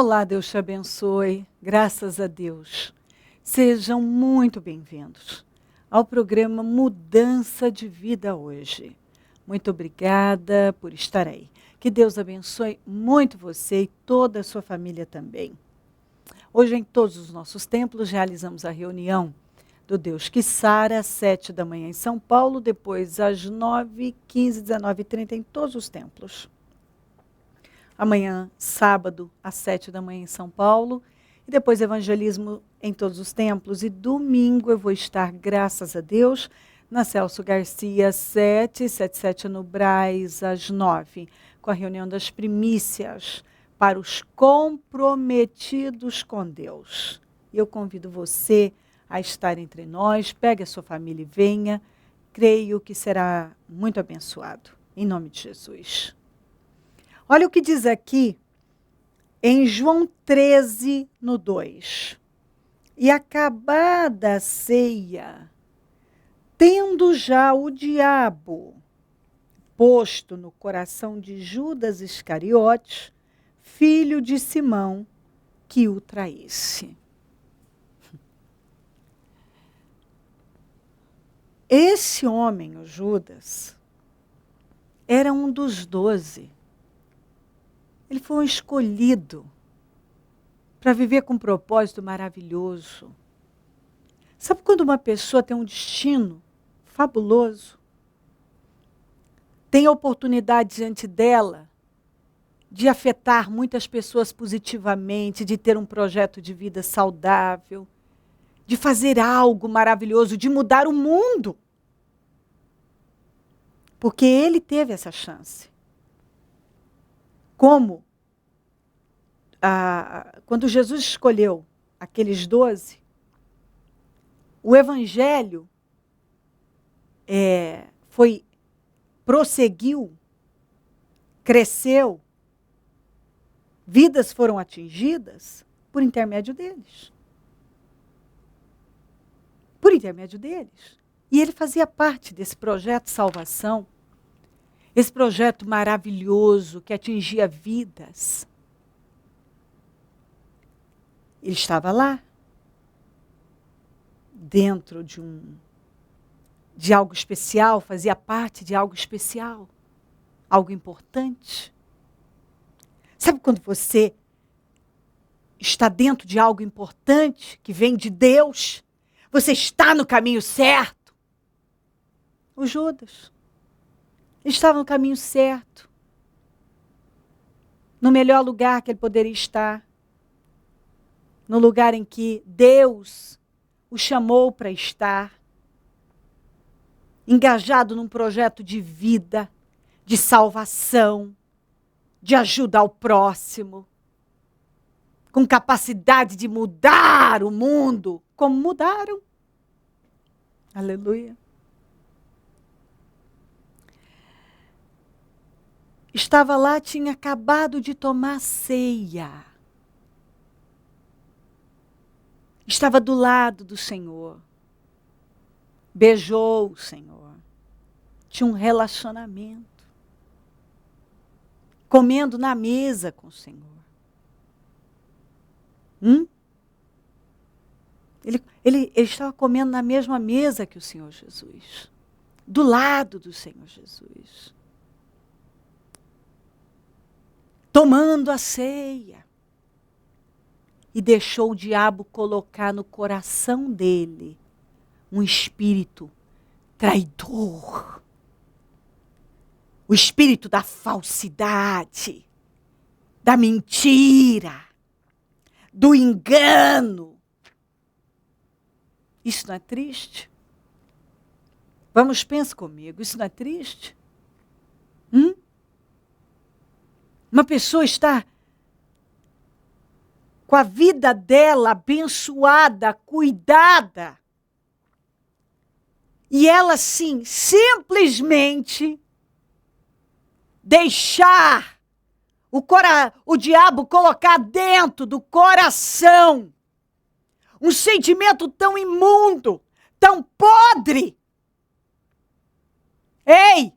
Olá, Deus te abençoe. Graças a Deus. Sejam muito bem-vindos ao programa Mudança de Vida hoje. Muito obrigada por estar aí. Que Deus abençoe muito você e toda a sua família também. Hoje, em todos os nossos templos, realizamos a reunião do Deus que Sara, às 7 da manhã em São Paulo, depois às 9, 15, 19 e 30 em todos os templos. Amanhã, sábado, às 7 da manhã em São Paulo, e depois evangelismo em todos os templos. E domingo eu vou estar, graças a Deus, na Celso Garcia, 777 no Brás, às 9, com a reunião das primícias para os comprometidos com Deus. Eu convido você a estar entre nós, pegue a sua família e venha. Creio que será muito abençoado, em nome de Jesus. Olha o que diz aqui em João 13, no 2. E acabada a ceia, tendo já o diabo posto no coração de Judas Iscariotes, filho de Simão, que o traísse. Esse homem, o Judas, era um dos 12. Ele foi um escolhido para viver com um propósito maravilhoso. Sabe quando uma pessoa tem um destino fabuloso? Tem a oportunidade diante dela de afetar muitas pessoas positivamente, de ter um projeto de vida saudável, de fazer algo maravilhoso, de mudar o mundo. Porque ele teve essa chance. Como quando Jesus escolheu aqueles 12, o evangelho prosseguiu, cresceu, vidas foram atingidas por intermédio deles. Por intermédio deles. E ele fazia parte desse projeto de salvação, esse projeto maravilhoso que atingia vidas. Ele estava lá, dentro de algo especial, fazia parte de algo especial, algo importante. Sabe quando você está dentro de algo importante, que vem de Deus, você está no caminho certo? O Judas estava no caminho certo, no melhor lugar que ele poderia estar, no lugar em que Deus o chamou para estar, engajado num projeto de vida, de salvação, de ajuda ao próximo, com capacidade de mudar o mundo, como mudaram. Aleluia. Estava lá, tinha acabado de tomar ceia. Estava do lado do Senhor. Beijou o Senhor. Tinha um relacionamento. Comendo na mesa com o Senhor. Ele estava comendo na mesma mesa que o Senhor Jesus. Do lado do Senhor Jesus. Tomando a ceia. E deixou o diabo colocar no coração dele um espírito traidor. O espírito da falsidade, da mentira, do engano. Isso não é triste? Vamos, pensa comigo, isso não é triste? Uma pessoa está com a vida dela abençoada, cuidada, e ela, sim, simplesmente deixar o diabo colocar dentro do coração um sentimento tão imundo, tão podre. Ei!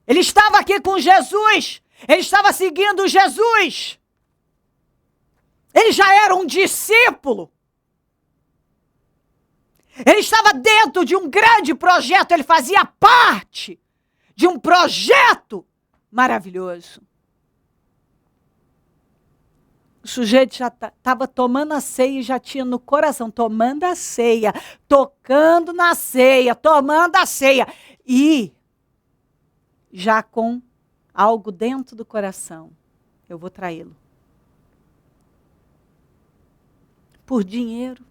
Ele estava aqui com Jesus. Ele estava seguindo Jesus. Ele já era um discípulo. Ele estava dentro de um grande projeto, ele fazia parte de um projeto maravilhoso. O sujeito já estava tomando a ceia e já tinha no coração, tomando a ceia, tocando na ceia, tomando a ceia. E já com algo dentro do coração, eu vou traí-lo. Por dinheiro.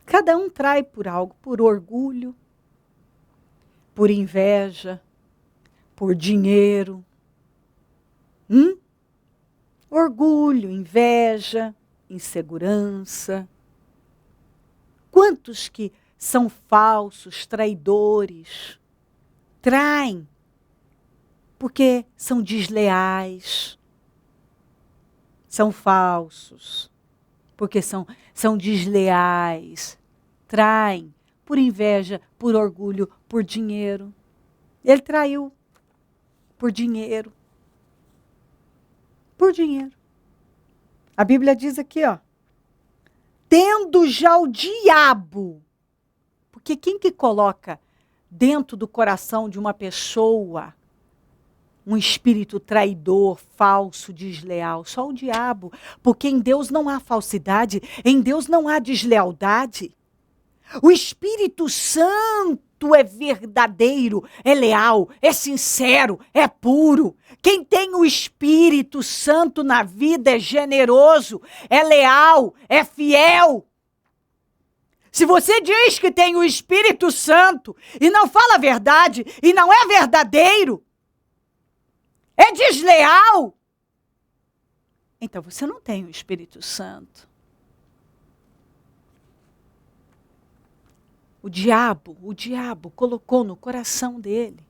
Cada um trai por algo, por orgulho, por inveja, por dinheiro. Orgulho, inveja, insegurança. Quantos que são falsos, traidores, traem porque são desleais, são falsos, porque são desleais, traem por inveja, por orgulho, por dinheiro. Ele traiu por dinheiro. Por dinheiro. A Bíblia diz aqui, ó, tendo já o diabo, porque quem que coloca dentro do coração de uma pessoa um espírito traidor, falso, desleal? Só o diabo, porque em Deus não há falsidade, em Deus não há deslealdade. O Espírito Santo é verdadeiro, é leal, é sincero, é puro. Quem tem o Espírito Santo na vida é generoso, é leal, é fiel. Se você diz que tem o Espírito Santo e não fala a verdade e não é verdadeiro, é desleal, então você não tem o Espírito Santo. O diabo colocou no coração dele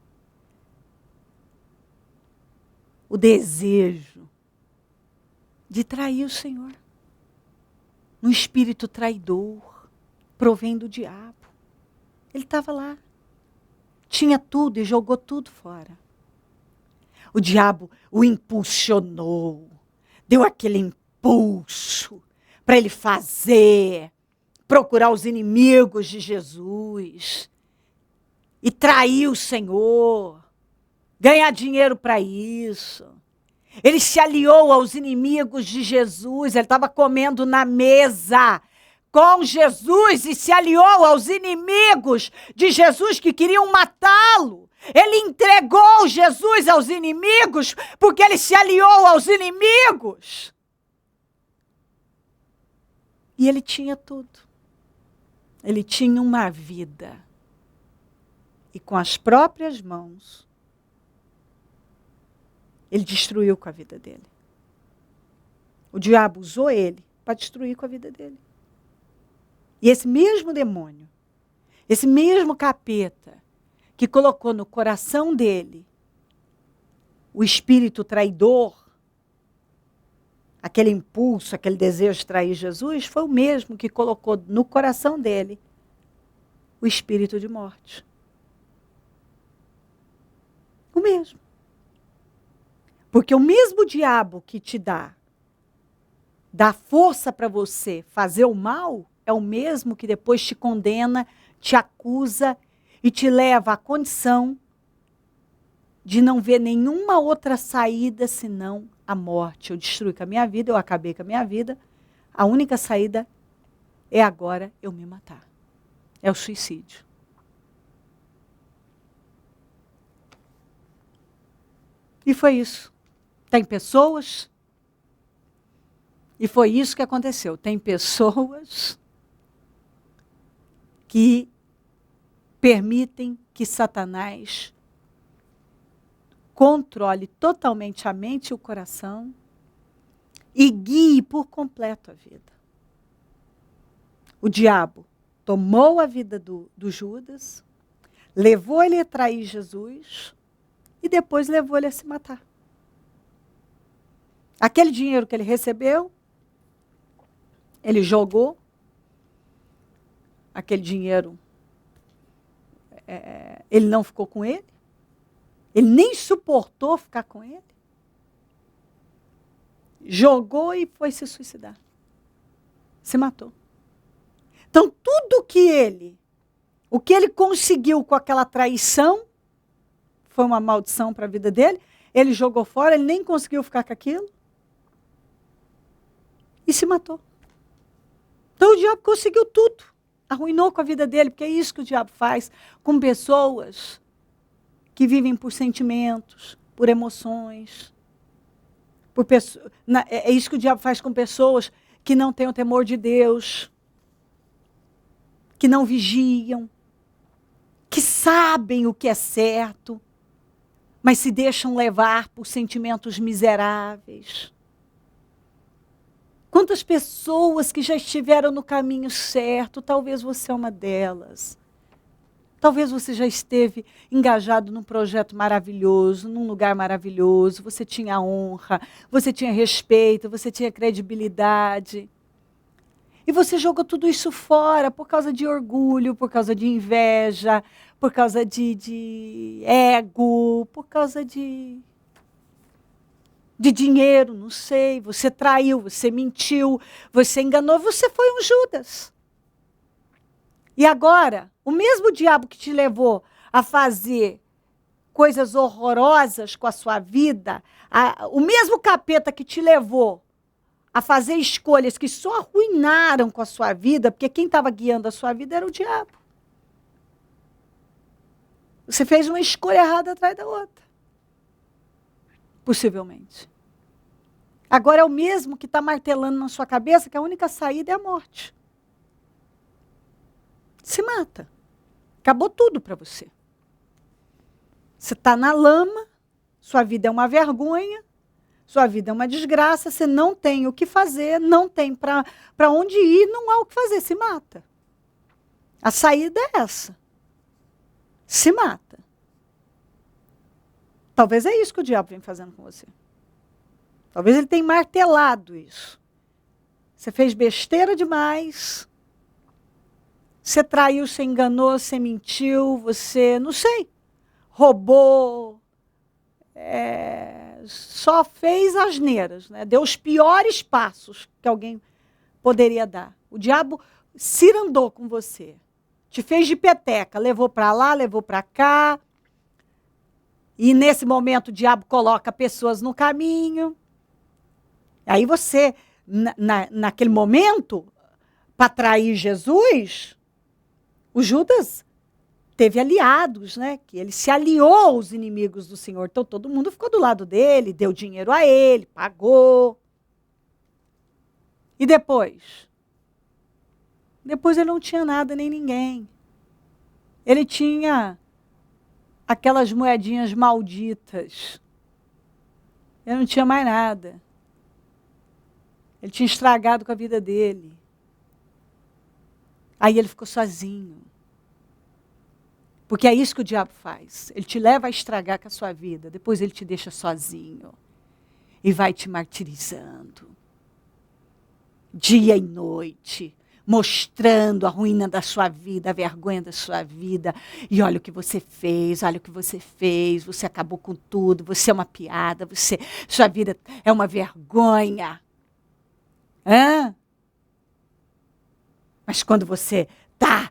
o desejo de trair o Senhor. Um espírito traidor, provém do diabo. Ele estava lá, tinha tudo e jogou tudo fora. O diabo o impulsionou, deu aquele impulso para ele fazer, procurar os inimigos de Jesus e trair o Senhor, ganhar dinheiro para isso. Ele se aliou aos inimigos de Jesus, ele estava comendo na mesa com Jesus e se aliou aos inimigos de Jesus que queriam matá-lo. Ele entregou Jesus aos inimigos porque ele se aliou aos inimigos. E ele tinha tudo. Ele tinha uma vida. E com as próprias mãos, ele destruiu com a vida dele. O diabo usou ele para destruir com a vida dele. E esse mesmo demônio, esse mesmo capeta, que colocou no coração dele o espírito traidor, aquele impulso, aquele desejo de trair Jesus, foi o mesmo que colocou no coração dele o espírito de morte. O mesmo. Porque o mesmo diabo que te dá força para você fazer o mal, é o mesmo que depois te condena, te acusa e te leva à condição de não ver nenhuma outra saída senão a morte. Eu destruí com a minha vida, eu acabei com a minha vida, a única saída é agora eu me matar. É o suicídio. E foi isso. Tem pessoas, e foi isso que aconteceu. Tem pessoas que permitem que Satanás controle totalmente a mente e o coração e guie por completo a vida. O diabo tomou a vida do Judas, levou ele a trair Jesus e depois levou ele a se matar. Aquele dinheiro que ele recebeu, ele jogou. Aquele dinheiro, ele não ficou com ele. Ele nem suportou ficar com ele. jogou e foi se suicidar. Se matou. Então, o que ele conseguiu com aquela traição, foi uma maldição para a vida dele. Ele jogou fora, ele nem conseguiu ficar com aquilo. E se matou. Então, o diabo conseguiu tudo. Arruinou com a vida dele, porque é isso que o diabo faz com pessoas que vivem por sentimentos, por emoções. É isso que o diabo faz com pessoas que não têm o temor de Deus, que não vigiam, que sabem o que é certo, mas se deixam levar por sentimentos miseráveis. Quantas pessoas que já estiveram no caminho certo, talvez você é uma delas. Talvez você já esteve engajado num projeto maravilhoso, num lugar maravilhoso, você tinha honra, você tinha respeito, você tinha credibilidade. E você jogou tudo isso fora por causa de orgulho, por causa de inveja, por causa de ego, por causa de dinheiro, não sei. Você traiu, você mentiu, você enganou, você foi um Judas. E agora, o mesmo diabo que te levou a fazer coisas horrorosas com a sua vida, o mesmo capeta que te levou a fazer escolhas que só arruinaram com a sua vida, porque quem estava guiando a sua vida era o diabo. Você fez uma escolha errada atrás da outra. Possivelmente. Agora é o mesmo que está martelando na sua cabeça que a única saída é a morte. Se mata. Acabou tudo para você. Você está na lama, sua vida é uma vergonha, sua vida é uma desgraça, você não tem o que fazer, não tem para onde ir, não há o que fazer, se mata. A saída é essa. Se mata. Talvez é isso que o diabo vem fazendo com você. Talvez ele tenha martelado isso. Você fez besteira demais. Você traiu, você enganou, você mentiu, você, não sei, roubou, só fez asneiras, né? Deu os piores passos que alguém poderia dar. O diabo cirandou com você, te fez de peteca, levou para lá, levou para cá, e nesse momento o diabo coloca pessoas no caminho. Aí você, naquele momento, para trair Jesus, o Judas teve aliados, né? Que ele se aliou aos inimigos do Senhor. Então todo mundo ficou do lado dele, deu dinheiro a ele, pagou. E depois? Depois ele não tinha nada nem ninguém. Ele tinha aquelas moedinhas malditas. Ele não tinha mais nada. Ele tinha estragado com a vida dele. Aí ele ficou sozinho. Porque é isso que o diabo faz. Ele te leva a estragar com a sua vida. Depois ele te deixa sozinho. E vai te martirizando. Dia e noite. Mostrando a ruína da sua vida, a vergonha da sua vida. E olha o que você fez, olha o que você fez. Você acabou com tudo. Você é uma piada. Sua vida é uma vergonha. Hã? Mas quando você está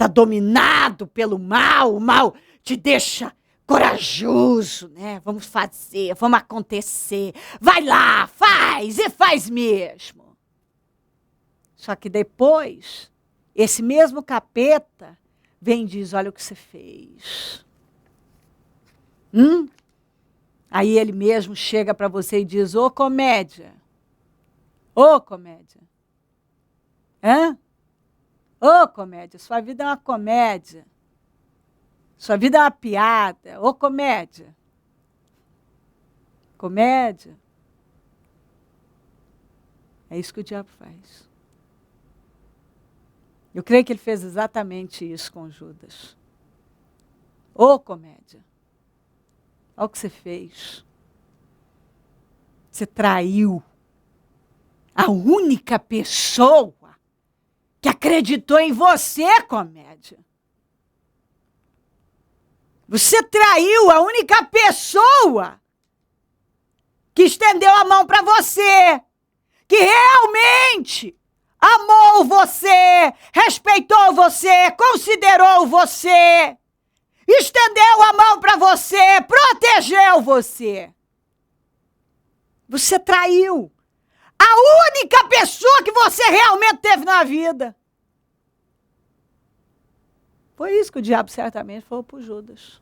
dominado pelo mal, o mal te deixa corajoso, né? Vamos fazer, vamos acontecer. Vai lá, faz e faz mesmo. Só que depois, esse mesmo capeta vem e diz, olha o que você fez. Aí ele mesmo chega para você e diz, ô comédia. Ô comédia. Hã? Ô comédia, sua vida é uma comédia. Sua vida é uma piada. Ô comédia. Comédia. É isso que o diabo faz. Eu creio que ele fez exatamente isso com Judas. Ô comédia. Olha o que você fez. Você traiu a única pessoa que acreditou em você, comédia. Você traiu a única pessoa que estendeu a mão para você, que realmente amou você, respeitou você, considerou você, estendeu a mão para você, protegeu você. Você traiu a única pessoa que você realmente teve na vida. Foi isso que o diabo certamente falou para Judas.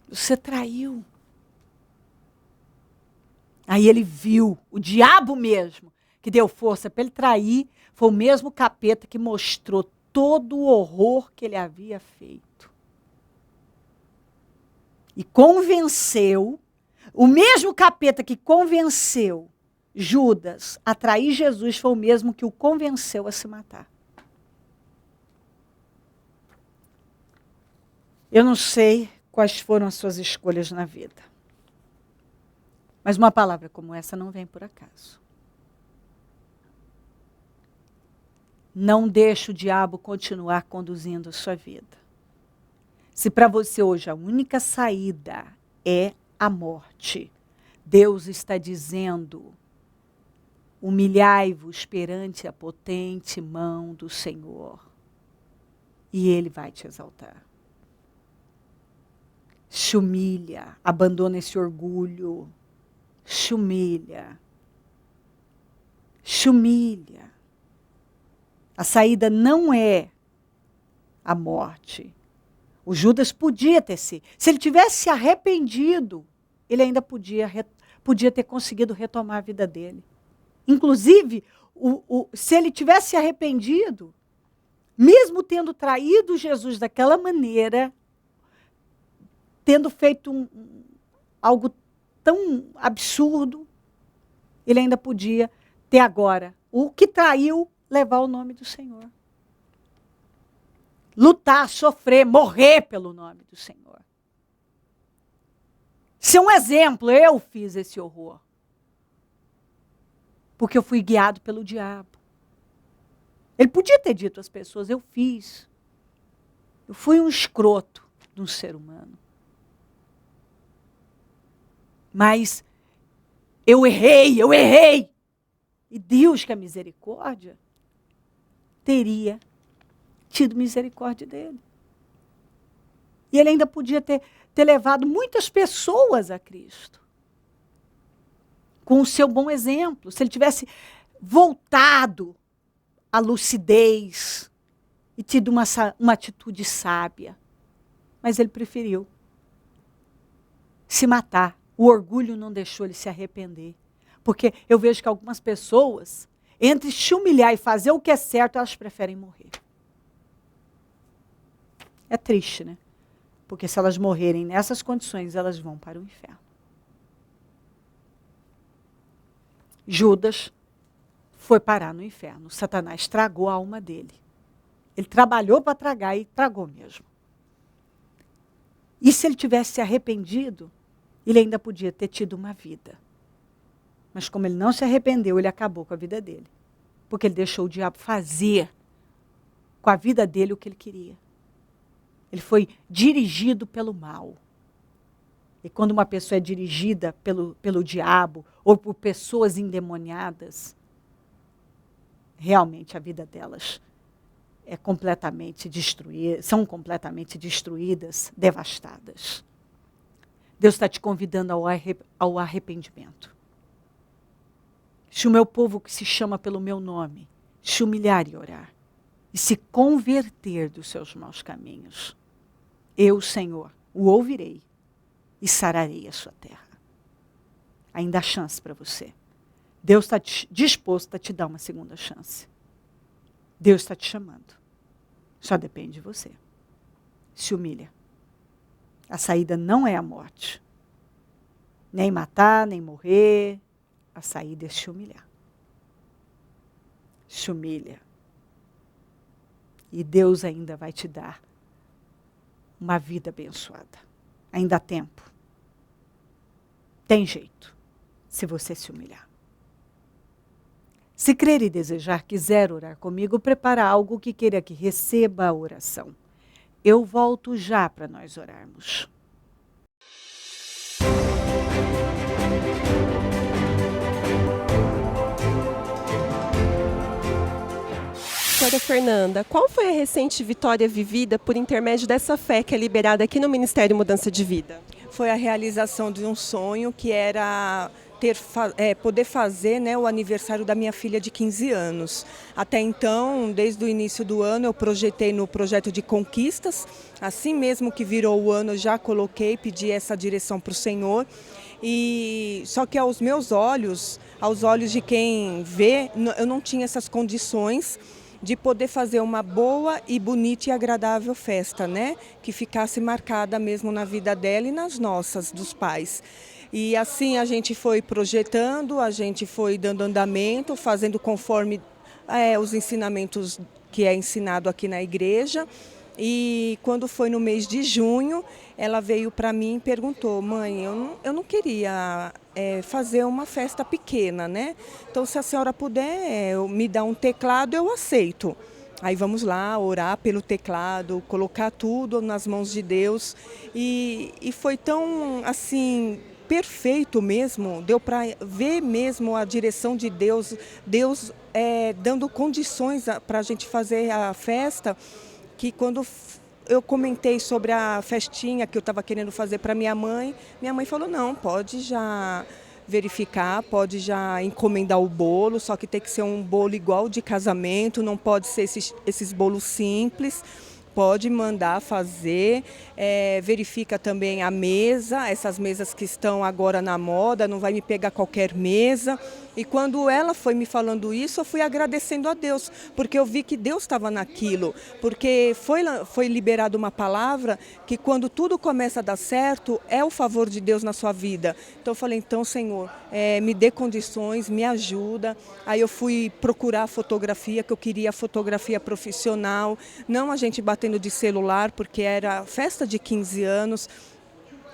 Você traiu. Aí ele viu, o diabo mesmo, que deu força para ele trair, foi o mesmo capeta que mostrou todo o horror que ele havia feito. E convenceu, o mesmo capeta que convenceu Judas a trair Jesus foi o mesmo que o convenceu a se matar. Eu não sei quais foram as suas escolhas na vida. Mas uma palavra como essa não vem por acaso. Não deixe o diabo continuar conduzindo a sua vida. Se para você hoje a única saída é a morte, Deus está dizendo: humilhai-vos perante a potente mão do Senhor, e Ele vai te exaltar. Se humilha, abandona esse orgulho, se humilha. Se humilha. A saída não é a morte. O Judas podia ter se ele tivesse se arrependido, ele ainda podia ter conseguido retomar a vida dele. Inclusive, se ele tivesse se arrependido, mesmo tendo traído Jesus daquela maneira, tendo feito algo tão absurdo, ele ainda podia ter agora o que traiu, levar o nome do Senhor. Lutar, sofrer, morrer pelo nome do Senhor. Ser um exemplo, eu fiz esse horror. Porque eu fui guiado pelo diabo. Ele podia ter dito às pessoas, eu fiz. Eu fui um escroto de um ser humano. Mas eu errei. E Deus, que é misericórdia, teria tido misericórdia dele. E ele ainda podia ter levado muitas pessoas a Cristo. Com o seu bom exemplo. Se ele tivesse voltado à lucidez e tido uma atitude sábia. Mas ele preferiu se matar. O orgulho não deixou ele se arrepender. Porque eu vejo que algumas pessoas, entre se humilhar e fazer o que é certo, elas preferem morrer. É triste, né? Porque se elas morrerem nessas condições, elas vão para o inferno. Judas foi parar no inferno. Satanás tragou a alma dele. Ele trabalhou para tragar e tragou mesmo. E se ele tivesse se arrependido, ele ainda podia ter tido uma vida. Mas como ele não se arrependeu, ele acabou com a vida dele. Porque ele deixou o diabo fazer com a vida dele o que ele queria. Ele foi dirigido pelo mal. E quando uma pessoa é dirigida pelo diabo ou por pessoas endemoniadas, realmente a vida delas é completamente destruída, são completamente destruídas, devastadas. Deus está te convidando ao arrependimento. Se o meu povo que se chama pelo meu nome se humilhar e orar e se converter dos seus maus caminhos, eu, Senhor, o ouvirei e sararei a sua terra. Ainda há chance para você. Deus está disposto a te dar uma segunda chance. Deus está te chamando. Só depende de você. Se humilha. A saída não é a morte. Nem matar, nem morrer. A saída é se humilhar. Se humilha. E Deus ainda vai te dar uma vida abençoada. Ainda há tempo. Tem jeito, se você se humilhar. Se crer e desejar, quiser orar comigo, prepara algo que queira que receba a oração. Eu volto já para nós orarmos. Senhora Fernanda, qual foi a recente vitória vivida por intermédio dessa fé que é liberada aqui no Ministério Mudança de Vida? Foi a realização de um sonho que era poder fazer, né, o aniversário da minha filha de 15 anos. Até então, desde o início do ano, eu projetei no projeto de conquistas. Assim mesmo que virou o ano, eu já coloquei, pedi essa direção para o Senhor. Só que aos meus olhos, aos olhos de quem vê, eu não tinha essas condições de poder fazer uma boa e bonita e agradável festa, né? Que ficasse marcada mesmo na vida dela e nas nossas, dos pais. E assim a gente foi projetando, a gente foi dando andamento, fazendo conforme os ensinamentos que é ensinado aqui na igreja. E quando foi no mês de junho, ela veio para mim e perguntou: mãe, eu não queria fazer uma festa pequena, né? Então, se a senhora puder me dar um teclado, eu aceito. Aí vamos lá orar pelo teclado, colocar tudo nas mãos de Deus. E foi tão assim perfeito mesmo, deu para ver mesmo a direção de Deus, Deus dando condições para a gente fazer a festa, que quando eu comentei sobre a festinha que eu estava querendo fazer para minha mãe falou: não, pode já verificar, pode já encomendar o bolo, só que tem que ser um bolo igual de casamento, não pode ser esses bolos simples. Pode mandar fazer, verifica também a mesa, essas mesas que estão agora na moda, não vai me pegar qualquer mesa. E quando ela foi me falando isso, eu fui agradecendo a Deus, porque eu vi que Deus estava naquilo, porque foi liberada uma palavra que quando tudo começa a dar certo, é o favor de Deus na sua vida. Então eu falei: então, Senhor, me dê condições, me ajuda. Aí eu fui procurar fotografia, que eu queria fotografia profissional, não a gente batendo de celular, porque era festa de 15 anos.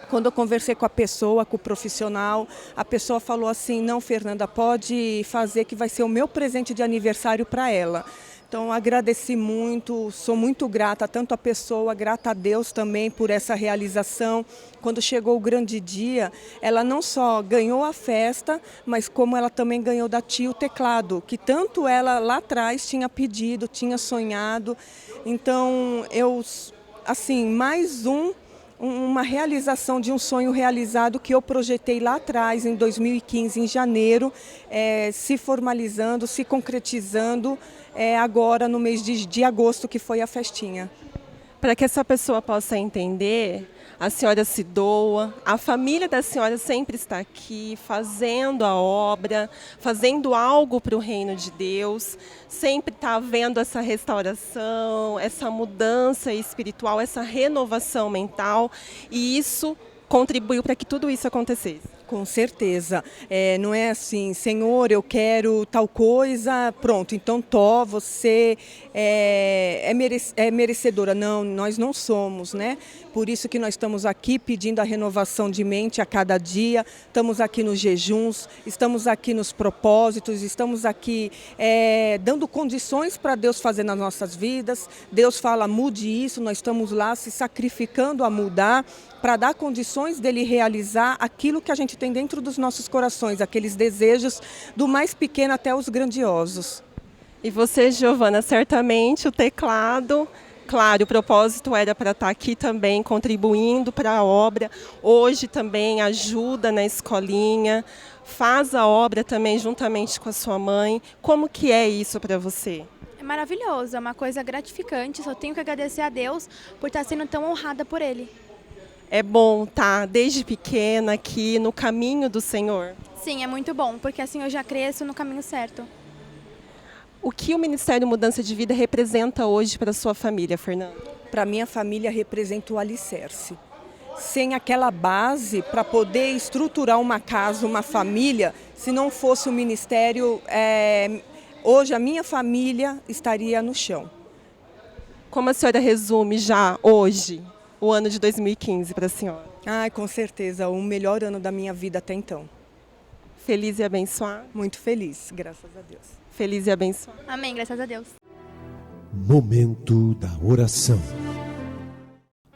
Quando eu conversei com a pessoa, com o profissional, a pessoa falou assim: não, Fernanda, pode fazer que vai ser o meu presente de aniversário para ela. Então, agradeci muito, sou muito grata, tanto à pessoa, grata a Deus também por essa realização. Quando chegou o grande dia, ela não só ganhou a festa, mas como ela também ganhou da tia o teclado, que tanto ela lá atrás tinha pedido, tinha sonhado. Então, mais uma realização de um sonho realizado que eu projetei lá atrás, em 2015, em janeiro, se formalizando, se concretizando agora no mês de agosto, que foi a festinha. Para que essa pessoa possa entender, a senhora se doa, a família da senhora sempre está aqui fazendo a obra, fazendo algo para o reino de Deus, sempre está havendo essa restauração, essa mudança espiritual, essa renovação mental, e isso contribuiu para que tudo isso acontecesse. Com certeza. Não é assim: Senhor, eu quero tal coisa, pronto, então você é merecedora. Não, nós não somos, né? Por isso que nós estamos aqui pedindo a renovação de mente a cada dia, estamos aqui nos jejuns, estamos aqui nos propósitos, estamos aqui dando condições para Deus fazer nas nossas vidas. Deus fala: mude isso, nós estamos lá se sacrificando a mudar, para dar condições dele realizar aquilo que a gente tem dentro dos nossos corações, aqueles desejos do mais pequeno até os grandiosos. E você, Giovana, certamente o teclado, claro, o propósito era para estar aqui também contribuindo para a obra, hoje também ajuda na escolinha, faz a obra também juntamente com a sua mãe. Como que é isso para você? É maravilhoso, é uma coisa gratificante, só tenho que agradecer a Deus por estar sendo tão honrada por Ele. É bom estar desde pequena aqui no caminho do Senhor? Sim, é muito bom, porque assim eu já cresço no caminho certo. O que o Ministério Mudança de Vida representa hoje para a sua família, Fernanda? Para a minha família representa o alicerce. Sem aquela base para poder estruturar uma casa, uma família, se não fosse o ministério, hoje a minha família estaria no chão. Como a senhora resume já hoje o ano de 2015 para a senhora? Com certeza, o melhor ano da minha vida até então. Feliz e abençoado? Muito feliz, graças a Deus. Feliz e abençoado. Amém, graças a Deus. Momento da oração.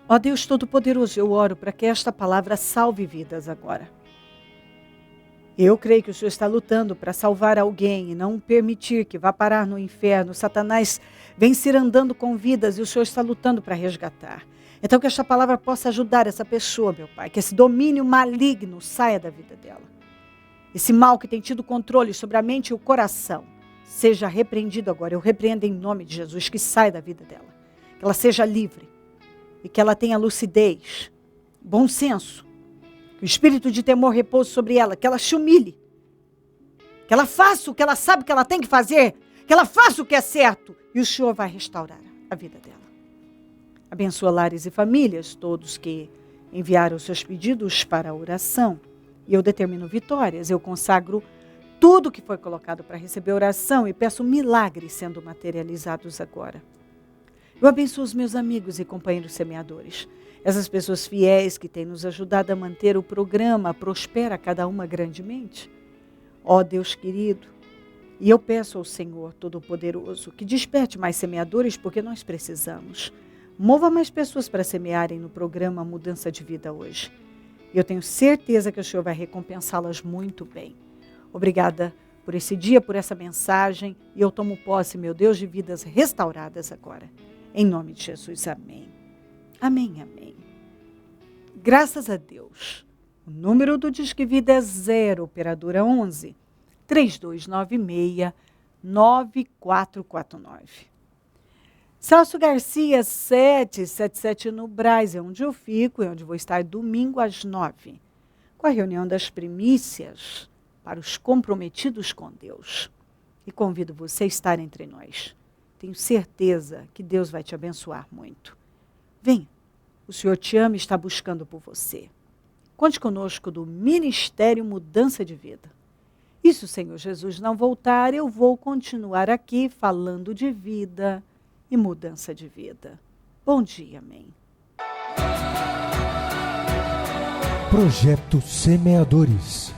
Ó Deus Todo-Poderoso, eu oro para que esta palavra salve vidas agora. Eu creio que o Senhor está lutando para salvar alguém e não permitir que vá parar no inferno. Satanás vem cirandando com vidas e o Senhor está lutando para resgatar. Então que esta palavra possa ajudar essa pessoa, meu Pai, que esse domínio maligno saia da vida dela. Esse mal que tem tido controle sobre a mente e o coração, seja repreendido agora. Eu repreendo em nome de Jesus, que saia da vida dela. Que ela seja livre e que ela tenha lucidez, bom senso. Que o espírito de temor repouse sobre ela, que ela se humilhe. Que ela faça o que ela sabe que ela tem que fazer. Que ela faça o que é certo. E o Senhor vai restaurar a vida dela. Abençoa lares e famílias, todos que enviaram seus pedidos para a oração. E eu determino vitórias. Eu consagro tudo que foi colocado para receber oração e peço milagres sendo materializados agora. Eu abençoo os meus amigos e companheiros semeadores. Essas pessoas fiéis que têm nos ajudado a manter o programa, prospera cada uma grandemente. Ó Deus querido, e eu peço ao Senhor Todo-Poderoso que desperte mais semeadores porque nós precisamos. Mova mais pessoas para semearem no programa Mudança de Vida hoje. E eu tenho certeza que o Senhor vai recompensá-las muito bem. Obrigada por esse dia, por essa mensagem. E eu tomo posse, meu Deus, de vidas restauradas agora. Em nome de Jesus, amém. Amém, amém. Graças a Deus. O número do Disque Vida é 0, operadora 11 3296 9449. Celso Garcia, 777 no Brás, é onde eu fico, é onde vou estar domingo às 9, com a reunião das primícias para os comprometidos com Deus. E convido você a estar entre nós. Tenho certeza que Deus vai te abençoar muito. Venha, o Senhor te ama e está buscando por você. Conte conosco do Ministério Mudança de Vida. E se o Senhor Jesus não voltar, eu vou continuar aqui falando de vida e mudança de vida. Bom dia, amém. Projeto Semeadores.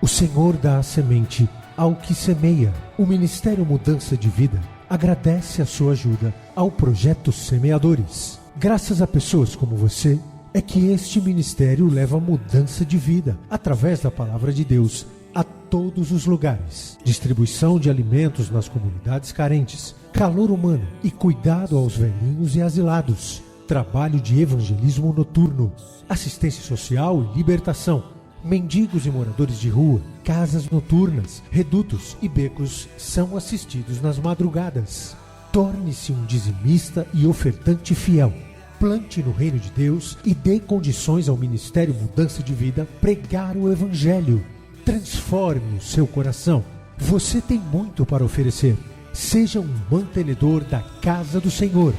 O Senhor dá a semente ao que semeia. O Ministério Mudança de Vida agradece a sua ajuda ao Projeto Semeadores. Graças a pessoas como você, é que este ministério leva mudança de vida, através da Palavra de Deus, a todos os lugares. Distribuição de alimentos nas comunidades carentes, calor humano e cuidado aos velhinhos e asilados. Trabalho de evangelismo noturno, assistência social e libertação. Mendigos e moradores de rua, casas noturnas, redutos e becos são assistidos nas madrugadas. Torne-se um dizimista e ofertante fiel. Plante no reino de Deus e dê condições ao Ministério Mudança de Vida pregar o Evangelho. Transforme o seu coração. Você tem muito para oferecer. Seja um mantenedor da casa do Senhor.